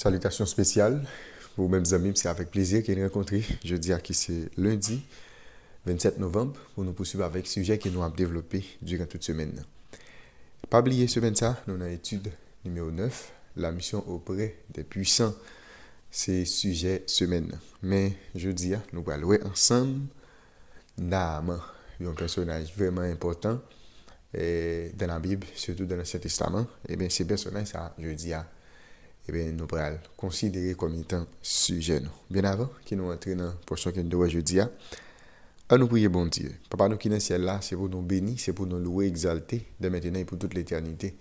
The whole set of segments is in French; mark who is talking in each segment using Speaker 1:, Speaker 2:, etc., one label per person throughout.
Speaker 1: Salutations spéciales aux mêmes amis, c'est avec plaisir qu'il est rencontré. Je dis à qui c'est lundi 27 novembre pour nous poursuivre avec le sujet que nous avons développé durant toute semaine. Pas oublier semaine ça, nous avons étude numéro 9, la mission auprès des puissants. C'est sujet semaine. Mais je dis, nous allons louer ensemble Naaman, un personnage vraiment important dans la Bible, surtout dans l'Ancien Testament. Et bien, ces personnages, ça, je dis, nous allons considérer comme étant sujet. Bien avant que nous entrions dans la portion que nous devons jeudi, à nous prier, bon Dieu. Papa, nous qui dans le ciel là, c'est pour nous bénir, c'est pour nous louer, exalter, de maintenant et pour toute l'éternité.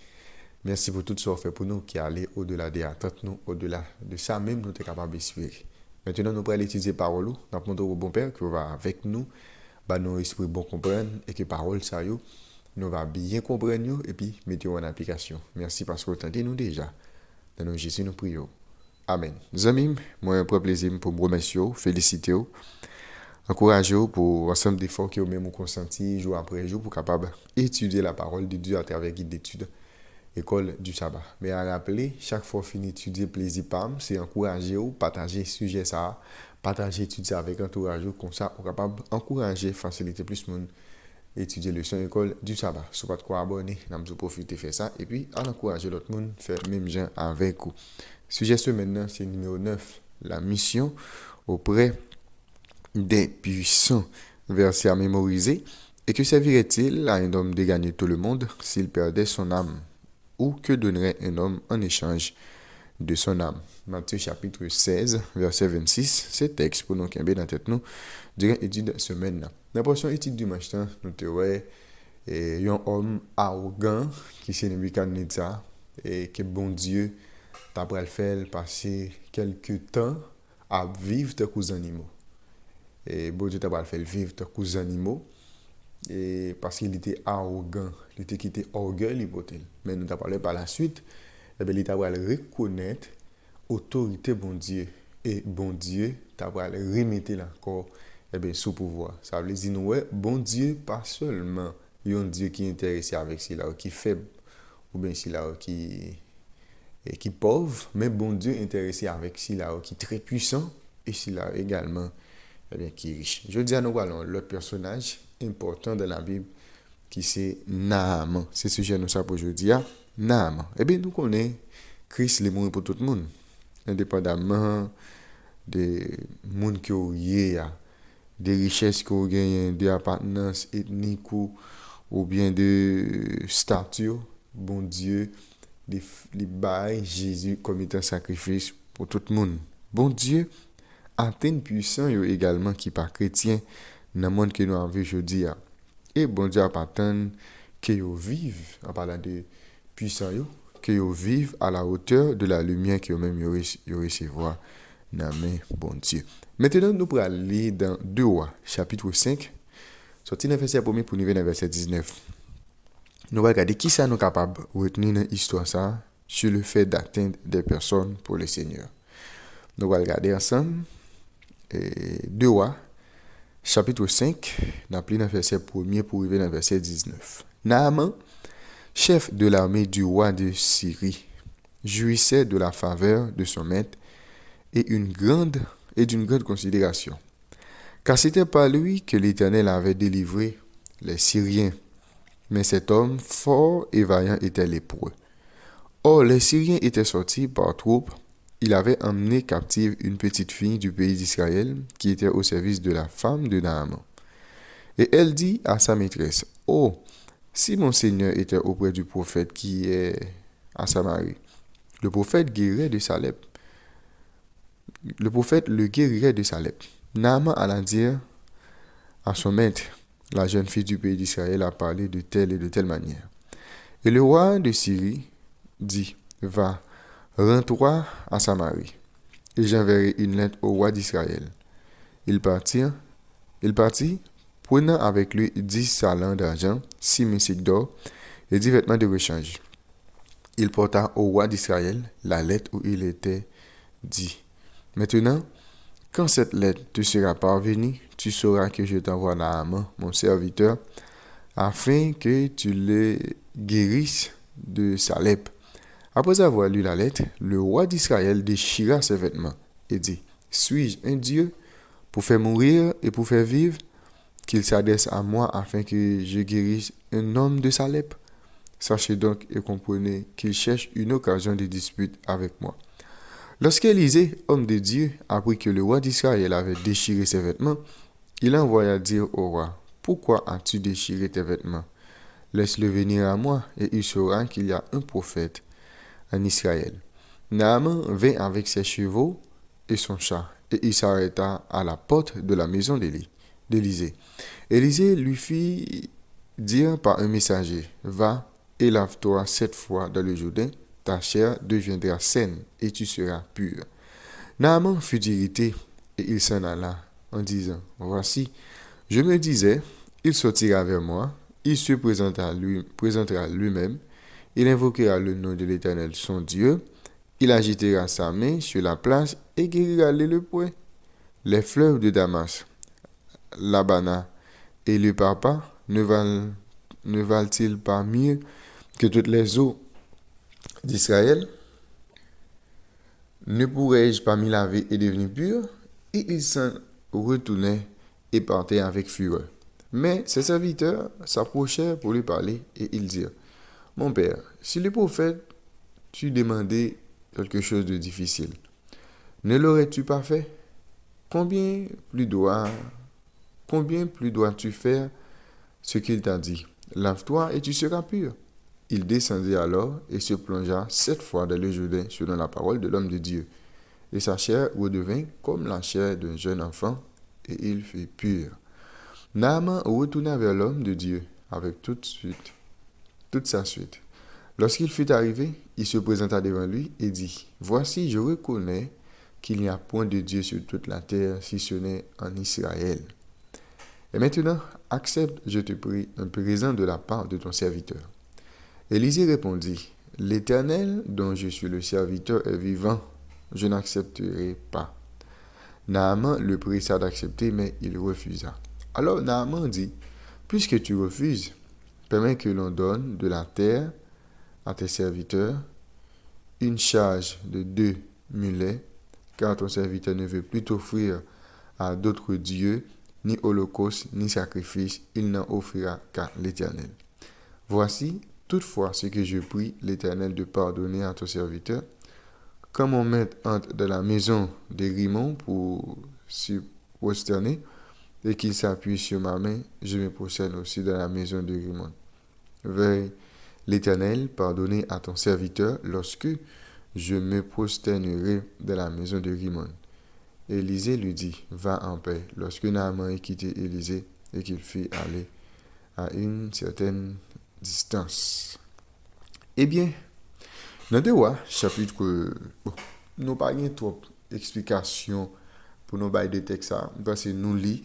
Speaker 1: Merci pour tout ce que vous fait pour nous qui allait au-delà des attentes, nous, au-delà de ça même, nous sommes capables d'espérer. Maintenant, nous allons étudier la parole, nous demandons au bon Père qui va avec nous, nos esprits bon comprendre et que parole ça nous va bien comprendre et puis mettre en application. Merci parce que vous entendez nous déjà. Dans le nom de Jésus, nous prions. Amen. Amis, moi, un grand plaisir pour vous remercier, féliciter, encourager pour l'ensemble d'efforts que vous même consenti jour après jour pour capable étudier la parole de Dieu à travers guide d'études école du sabbat. Mais à rappeler, chaque fois fini d'étudier plaisir PAM, c'est encourager ou partager sujet ça, partager étudier avec entourage comme ça, pour capable encourager, faciliter plus le monde étudier le son école du sabbat. Si vous pas de quoi abonner, nous allons profiter de faire ça et puis à encourager l'autre monde faire même gens avec vous. Sujet ce maintenant, c'est numéro 9, la mission auprès des puissants. Verset à mémoriser. Et que servirait-il à un homme de gagner tout le monde s'il perdait son âme? Ou que donnerait un homme en échange de son âme? Matthieu chapitre 16, verset 26, c'est texte pour nous qui dans tête nous durant l'étude semaine. Dans la prochaine étude du matin, nous avons un homme arrogant qui s'est Nebuchadnezzar et que bon Dieu t'a le faire passer quelques temps à vivre de les animaux. Et bon Dieu t'a le faire vivre de les animaux. Et parce qu'il était arrogant, il était quitté orgueil l'hypothèse. Mais nous avons parlé par la suite, il t'a reconnaître autorité bon Dieu et bon Dieu t'a remettre encore sous pouvoir. Ça veut dire nous bon Dieu pas seulement un Dieu qui est intéressé avec celui-là qui est faible ou bien celui-là qui est pauvre, mais bon Dieu est intéressé avec celui-là qui est très puissant et celui-là également qui est riche. Je dis à nous voilà l'autre personnage important de la Bible qui c'est Naaman. C'est sujet nous ça pour aujourd'hui. Naaman. Eh bien nous connaissons Christ est mort pour tout le monde, indépendamment des monde qui ont des richesses qui ont gagné, des appartenances ethniques ou bien de statut. Bon Dieu les bail Jésus comme étant sacrifice pour tout le monde. Bon Dieu atteint puissant également qui pas chrétien dans le monde que nous avons aujourd'hui. Et bon Dieu attend que vous vivent en parlant de puissant que vous vivent à la hauteur de la lumière que vous-même recevoir dans main bon Dieu. Maintenant nous pourrons aller dans 2 Rois chapitre 5 sorti dans verset 1 pour arriver dans verset 19. Nous allons regarder qui ça nous capable de retenir dans l'histoire ça sur le fait d'atteindre des personnes pour le Seigneur. Nous allons regarder ensemble 2 Rois chapitre 5, nous allons dans verset 1 pour arriver dans verset 19. Naaman, chef de l'armée du roi de Syrie, jouissait de la faveur de son maître et d'une grande considération. Car c'était par lui que l'Éternel avait délivré les Syriens. Mais cet homme fort et vaillant était lépreux. Or, les Syriens étaient sortis par troupes. Il avait emmené captive une petite fille du pays d'Israël qui était au service de la femme de Naaman. Et elle dit à sa maîtresse, « Oh, si mon Seigneur était auprès du prophète qui est à Samarie, le prophète guérirait de sa lèpre. Le prophète le guérirait de sa lèpre. » Naaman alla dire à son maître, la jeune fille du pays d'Israël a parlé de telle et de telle manière. Et le roi de Syrie dit, « Va, rends-toi à Samarie, et j'enverrai une lettre au roi d'Israël. » Il partit, prenant avec lui 10 talents d'argent, 6 000 d'or et 10 vêtements de rechange. Il porta au roi d'Israël la lettre où il était dit, « Maintenant, quand cette lettre te sera parvenue, tu sauras que je t'envoie Naaman, mon serviteur, afin que tu le guérisses de sa lèpre. Après avoir lu la lettre, le roi d'Israël déchira ses vêtements et dit, suis-je un Dieu pour faire mourir et pour faire vivre, qu'il s'adresse à moi afin que je guérisse un homme de sa lèpre? Sachez donc et comprenez qu'il cherche une occasion de dispute avec moi. Lorsqu'Élisée, homme de Dieu, apprit que le roi d'Israël avait déchiré ses vêtements, il envoya dire au roi, pourquoi as-tu déchiré tes vêtements? Laisse-le venir à moi, et il saura qu'il y a un prophète en Israël. Naaman vint avec ses chevaux et son chat, et il s'arrêta à la porte de la maison d'Élisée. Élisée lui fit dire par un messager, va et lave-toi 7 fois dans le Jourdain, ta chair deviendra saine et tu seras pur. Naaman fut irrité et il s'en alla en disant, voici, je me disais, il sortira vers moi, il se présentera lui-même, il invoquera le nom de l'Éternel son Dieu, il agitera sa main sur la place et guérira les lépreux. Les fleuves de Damas, l'Abana et le Papa ne valent-ils pas mieux que toutes les eaux d'Israël? Ne pourrais-je pas m'y laver et devenir pur? Et il s'en retournait et partait avec fureur. Mais ses serviteurs s'approchèrent pour lui parler et ils dirent, mon père, si le prophète t'eût demandé quelque chose de difficile, ne l'aurais-tu pas fait? Combien plus dois-tu faire ce qu'il t'a dit? Lave-toi et tu seras pur. Il descendit alors et se plongea 7 fois dans le Jourdain selon la parole de l'homme de Dieu. Et sa chair redevint comme la chair d'un jeune enfant, et il fut pur. Naaman retourna vers l'homme de Dieu avec toute sa suite. Lorsqu'il fut arrivé, il se présenta devant lui et dit, voici, je reconnais qu'il n'y a point de Dieu sur toute la terre si ce n'est en Israël. Et maintenant, accepte, je te prie, un présent de la part de ton serviteur. Élisée répondit, l'Éternel dont je suis le serviteur est vivant, je n'accepterai pas. Naaman le pressa d'accepter, mais il refusa. Alors Naaman dit, puisque tu refuses, permets que l'on donne de la terre à tes serviteurs, une charge de 2 mulets, car ton serviteur ne veut plus t'offrir à d'autres dieux, ni holocauste, ni sacrifice, il n'en offrira qu'à l'Éternel. Voici toutefois ce que je prie l'Éternel de pardonner à ton serviteur. Quand mon maître entre dans la maison de Rimon pour s'y prosterner, et qu'il s'appuie sur ma main, je me prosterne aussi dans la maison de Rimon. Veuille l'Éternel pardonner à ton serviteur lorsque je me prosternerai dans la maison de Rimon. Élisée lui dit, va en paix. Lorsque Naaman eut quitté Élisée et qu'il fit aller à une certaine distance. Eh bien, dans 2 Rois, chapitre, nous pas trop d'explications pour nous bailler de texte parce que nous lisons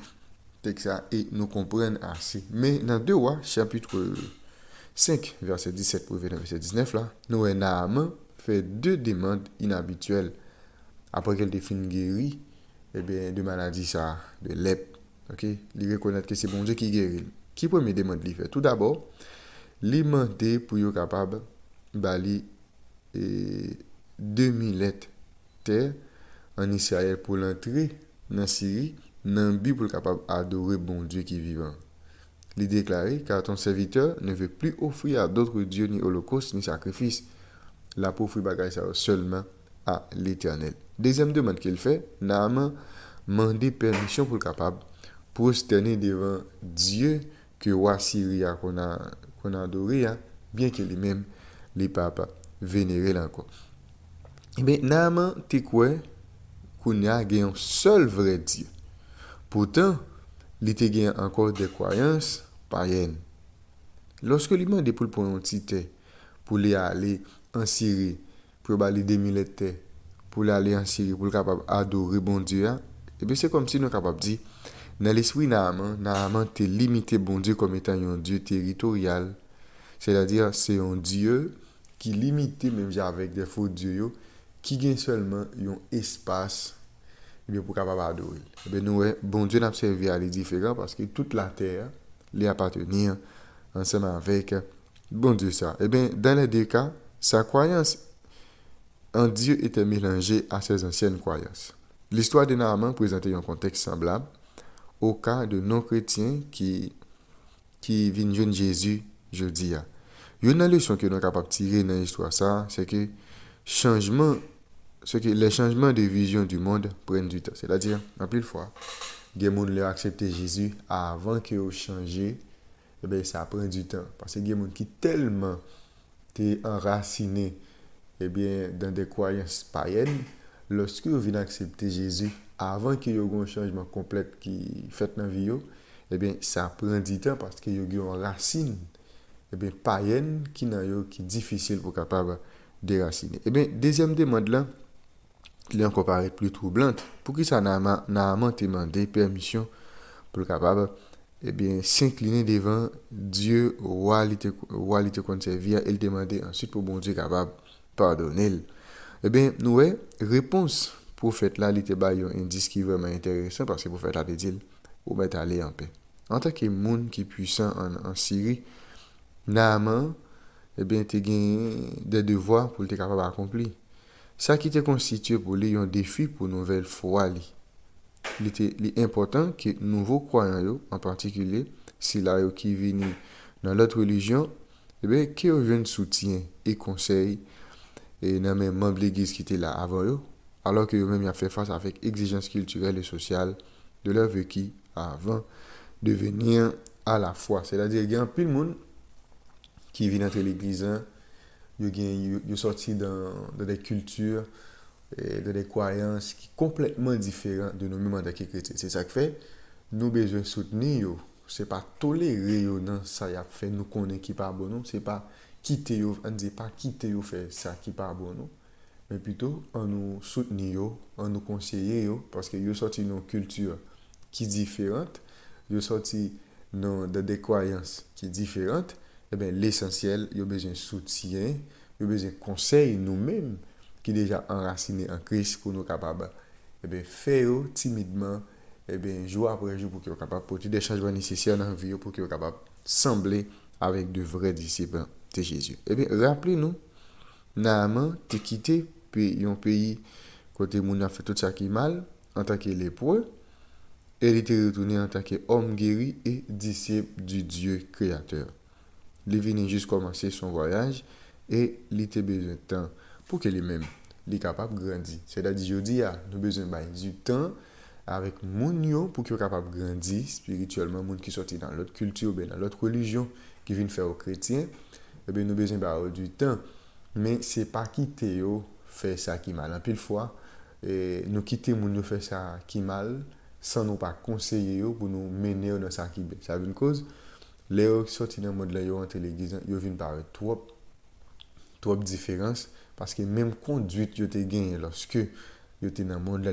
Speaker 1: texte et nous comprenons assez. Mais dans 2 Rois, chapitre 5, verset 17 pour verset 19, là, nous Naaman fait 2 demandes inhabituelles après qu'elle définit guéri de maladie ça, de lèpre. OK, il reconnaît que c'est bon Dieu qui guérit. Qui premier demande il fait? Tout d'abord, il demande pour être capable bali 2000 lettres terre en Israël pour l'entrée dans Syrie, dans but pour capable adorer bon Dieu qui est vivant. Il déclaré car ton serviteur ne veut plus offrir à d'autres dieux ni holocauste ni sacrifice. La pour offrir bagaille ça seulement à l'Éternel. Deuxième demande qu'il fait, Naaman demande permission pour capable prosterner devant Dieu que roi Syria qu'on a adoré, bien que lui-même les papas vénéré encore. Et bien Naaman te quoi qu'on a un seul vrai Dieu. Pourtant, il était encore des croyances païennes. Lorsque lui demande pour un petit pour aller en Syrie, pour aller 2000 terres, pour aller en Syrie, pour capable adorer bon Dieu, et bien c'est comme si nous capable dire dans l'esprit Naaman te limité bon Dieu comme étant un Dieu territorial, c'est-à-dire c'est un Dieu qui limité même avec des faux dieux qui gagne seulement un espace pour capable adorer. Et bien nous bon Dieu n'a servi à les différents parce que toute la terre lui appartenir ensemble avec bon Dieu ça. Et bien dans les 2 cas, sa croyance un Dieu était mélangé à ses anciennes croyances. L'histoire de Naaman présentait un contexte semblable au cas de non-chrétiens qui viennent joindre Jésus jeudi. Une leçon que nous sommes capables de tirer dans l'histoire, c'est que les changements de vision du monde prennent du temps. C'est-à-dire, en plus de fois, des gens ont accepté Jésus avant qu'ils aient changé, eh bien, ça prend du temps. Parce que des gens qui tellement été enracinés eh bien, dans des croyances païennes, lorsque vous venez accepter Jésus avant qu'il y ait un changement complet qui fait dans la vie, eh bien, ça prend du temps parce qu'il y a une racine eh bien, païenne qui est difficile pour capable déraciner. Eh bien, deuxième demande là, qui est encore paraît plus troublante. Pour qui ça n'a demandé permission pour capable eh bien, s'incliner devant Dieu, roi, il te conserver, et il demander ensuite pour bon Dieu capable pardonner. Eh bien, nous, réponse prophète là, il était un indice qui est vraiment intéressant parce que prophète là, il dit, ou mettre aller en paix. En tant que monde qui est puissant en Syrie, Naaman, eh bien, tu as des devoirs pour être capable d'accomplir. Ça qui était constitué pour lui un défi pour une nouvelle foi. Il est important que nouveaux croyants, en particulier, si là qui viennent dans l'autre religion, eh bien, qui ont un soutien et conseil et dans même membres de l'église qui étaient là avant eux, alors que eux-mêmes ont fait face avec exigences culturelles et sociales de leur vécu avant de venir à la foi. C'est-à-dire qu'il y a un peu de monde qui vient dans l'église, ils sont sortis dans des cultures et dans des croyances qui sont complètement différentes de nous-mêmes en tant que chrétiens. C'est ça qui fait nous besoin de soutenir. Ce n'est pas tolérer non, ça y a fait nous connaître qui pas bon. Ce n'est pas quitter, on ne dit pas quitter faire ça qui pas bon. Mais plutôt en nous soutenir, en nous conseiller, parce que ils sorti dans une culture qui est différente, ils sorti dans des croyances qui sont différentes. Eh bien, l'essentiel, il y a besoin de soutien, il y a besoin de conseils nous-mêmes qui sont déjà enracinés en Christ pour nous capables de faire timidement, jour après jour pour qu'ils soient capables de porter des changements nécessaires dans la vie pour qu'ils soient capables de sembler avec de vrais disciples de Jésus. Eh bien, rappelez-nous, Naaman a quitté un pays côté où a fait tout ça qui est mal en tant que lépreux et il était retourné en tant qu'homme guéri et disciple du Dieu créateur. Il venait juste commencer son voyage et il a besoin de temps pour que lui-même soit capable de grandir. C'est-à-dire, je dis, nous avons besoin du temps avec les pour qu'ils soient capables de grandir spirituellement, les gens qui sont dans l'autre culture, dans l'autre religion, qui viennent faire aux chrétiens. Eh bien, nous avons besoin du temps. Mais ce n'est pas quitter faire ça qui est mal. En pile fois, nous quitter les gens faire ça qui est mal sans nous pas conseiller pour nous mener dans ça qui est bien. Ça veut une cause. Les gens qui sortent dans le monde entre l'église, ils viennent par trop de différences parce que même conduite que tu gagné lorsque tu es dans le monde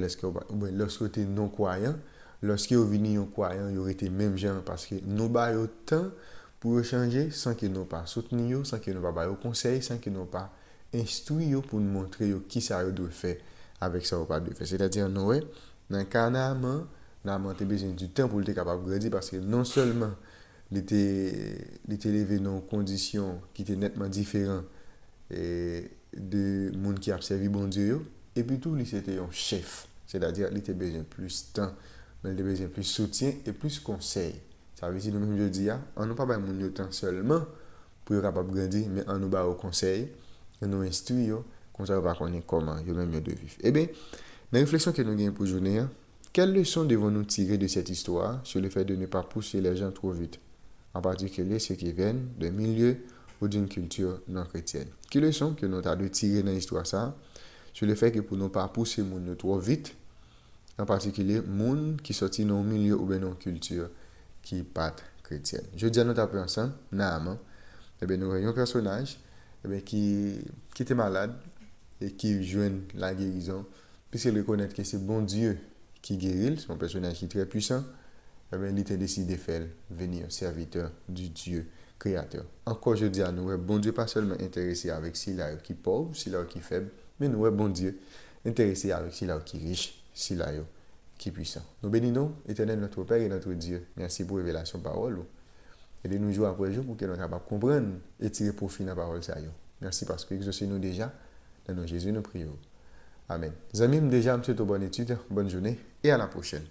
Speaker 1: lorsque tu es non croyant, lorsque vous venez non croyant, vous été même gens parce que nous avons temps pour changer sans que nous pas soutenir, sans que nous pas conseil, sans que nous pas instruire pour nous montrer qui ça doit faire avec ça ou pas de faire. C'est-à-dire nous dans le cas Naaman a besoin du temps pour être capable de grandir parce que non seulement il était élevé dans des conditions qui étaient nettement différentes de monde qui a servi bon Dieu et puis tout, il était un chef. C'est-à-dire il était besoin plus de temps, mais il avait besoin plus de soutien et plus de conseils. Ça veut dire nous-mêmes je dis, on n'a pas besoin de temps seulement pour être capable de grandir, mais on nous bat au conseil, on nous instruit, comme ça on va connaître comment il même mieux de vivre. Eh bien, la réflexion que nous avons pour aujourd'hui, quelles leçons devons-nous tirer de cette histoire sur le fait de ne pas pousser les gens trop vite, en particulier ceux qui viennent d'un milieu ou d'une culture non chrétienne? Quelles leçons que nous avons tirées dans l'histoire ça sur le fait que pour ne pas pousser les gens trop vite, en particulier les gens qui sortent dans un milieu ou dans une culture qui n'est pas chrétienne? Je dis à notre appel ensemble, Naaman, nous voyons un personnage qui était malade et qui joint la guérison, puisqu'il reconnaît que c'est bon Dieu qui guérit, c'est un personnage qui est très puissant, il a décidé de faire venir serviteur du Dieu créateur. Encore je dis à nous, bon Dieu pas seulement intéressé avec s'il a qui est pauvre, s'il a qui est faible, mais nous, bon Dieu, intéressé avec s'il a qui est riche, s'il a qui est puissant. Nous bénissons, éternel notre Père et notre Dieu. Merci pour la révélation parole. Aidez-nous jour après jour pour que nous soyons capables de comprendre et tirer profit de la parole. Merci parce que exaucez-nous déjà Dans le nom de Jésus, nous prions. Amen. Amis, déjà, je vous souhaite une bonne étude, bonne journée et à la prochaine.